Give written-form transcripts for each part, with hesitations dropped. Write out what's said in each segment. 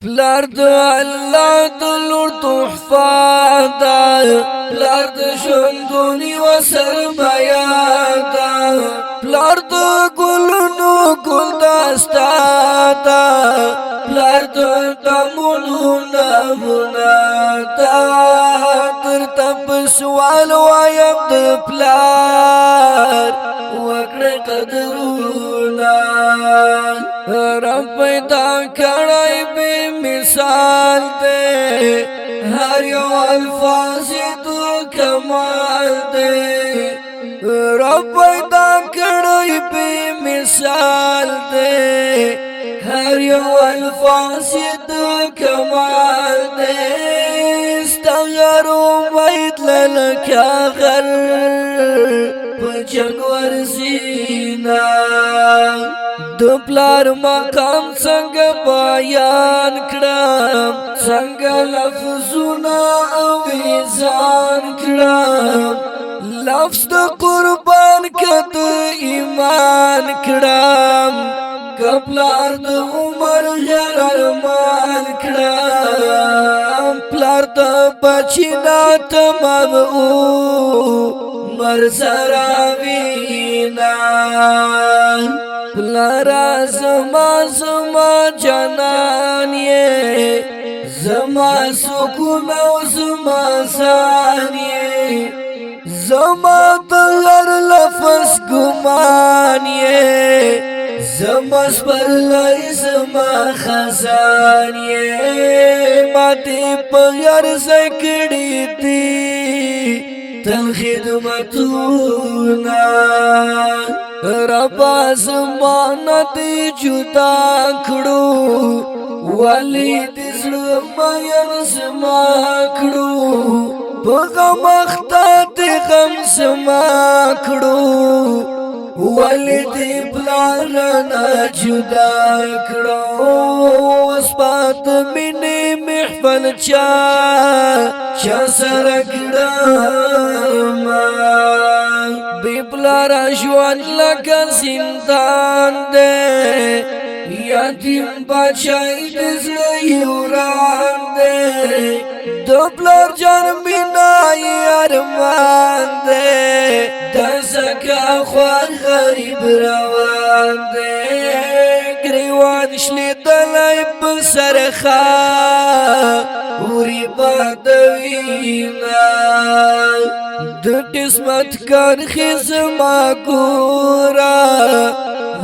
پلار د الله د لور تحفه ده، پلار د ژوندونی و سرمایه ده، پلار د ګلونو ګل دسته ده، پلار د دمونو نمونه ده. درته په سوال وایم د پلار وکړه قدرونه، رب پیدا کړی بې مثال دی، هر یو الفاظ د کمال دی. رب پیدا کړی بې مثال دی، هر یو الفاظ د کمال دی. ستا غر امید لکه غر په جنګ ورځینا، د پلار مقام څنګه بیان کړم، څنګه لفظونه اویزان کړم، لفظ د قربان کد ایمان کړم، کپلار د عمر غیر ارمان کړم، پلار د بچینا تمام عمر سره وینا. پلارا زما زما جانان یې، زما سکون او زما ځان یې، زما د هر لفظ ګمان یې، زما سپرلی زما خزان یې. ما دې په یار ځای کړي دي تل خدمتونه، ربا زمانه دی جدا کړو، ولی دې زړه مین زما کړو، په غم اخته دې غم زما کړو، ولی دې پلار نه جدا کړو. اوس پات مینې محفل چا سره کړم، بی پلارا ژوند لکه زندان دی، یتیم بچی د زړه وران دی، د پلار جان مینا ارمان دی، د زکا خوار غریب روان دی. گریوان شلیدلی په سرخه وری بادوینا، د قسمت کرخی زما ګورا،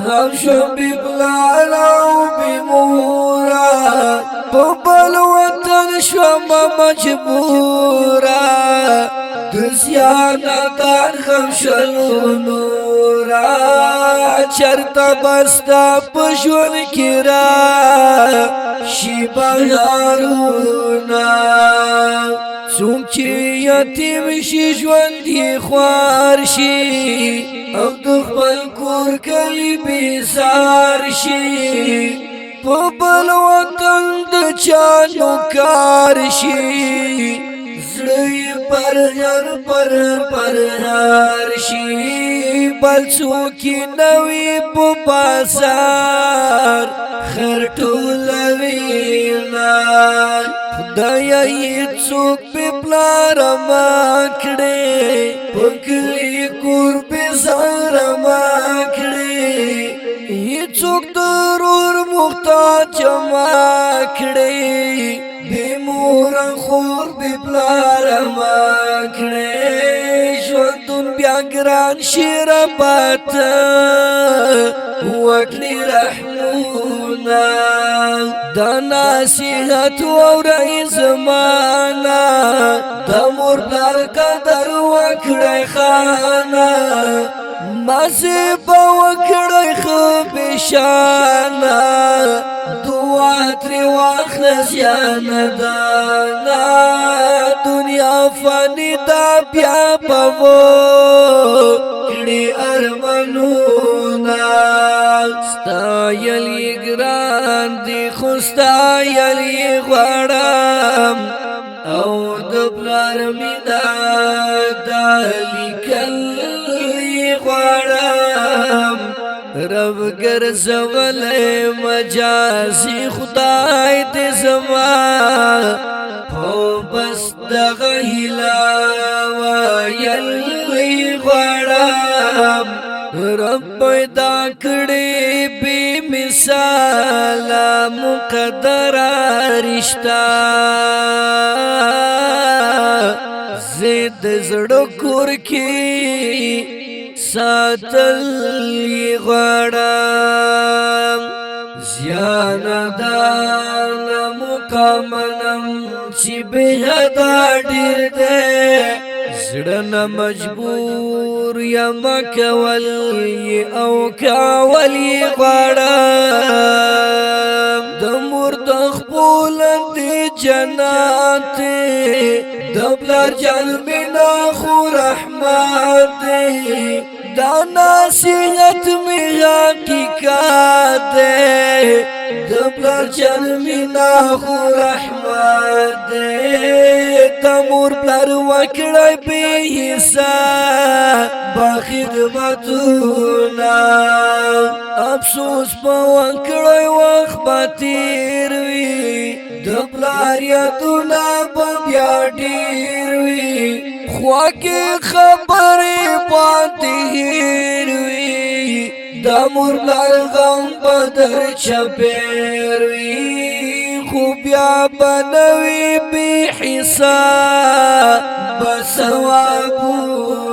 هم شو بی پلارا او بی مورا، په بل وطن شوم مجبورا، د زیانتان غم شلو نورا، چرته بستا په ژوند کې را شي بهارونه، څوک چې یتیم شي ژوند یې خوار شي، او د خپل کور کلی بیزار شي، په بل وطن د چا نوکار شي، زړه یې پرهار شي، بل څوک یې نه وي په بازار خر ټولوینا. خدایه یې څوک بې پلاره ما کړې، په کلي کور بېزاره ما کړې، هېڅ څوک د ورور محتاج ما کړې، بې موره خور بې پلاره ما کړې. ژوندون بیا ګران شي رباته وکړي رحمونه، دا نصیحت واورئ زمانه، د مور پلار قدر وکړئ خانه، مازې به وکړئ ښه بېشانه، دعا ترې واخله زیانه دانه، دنیا فاني ده بیا به وکړي ارمانونه. ستایل یې ګران دي خو ستایل یې غواړم، او د پلار مینه دا لیکل یې غواړم، رب ګرځولې مجازي خدای دې زما په بس دغه هیله ویل غواړم رب پیدا کړې بې مثال مقدر رشتہ زید زړه کور کې ساتل غواړم زیان دان مکمنم چې به حدا ډیر دې زړه مجبور یم کول او کول غواړم د مرد خپل دې جنات د بلار جان بنا خو رحمت دا نصیحت می حقیقت د بلار جان بنا خو رحمت د مور بلار وکړای به حساب با خدمتونه افسوس په وکړای وخت به تیر وي د پلار یادونه به بیا ډېر وي خواږه خبرې پاتې هېر وي د مور پلار غم به در چپېر وي خو بیا به نه وي بې حساب به ثوابونه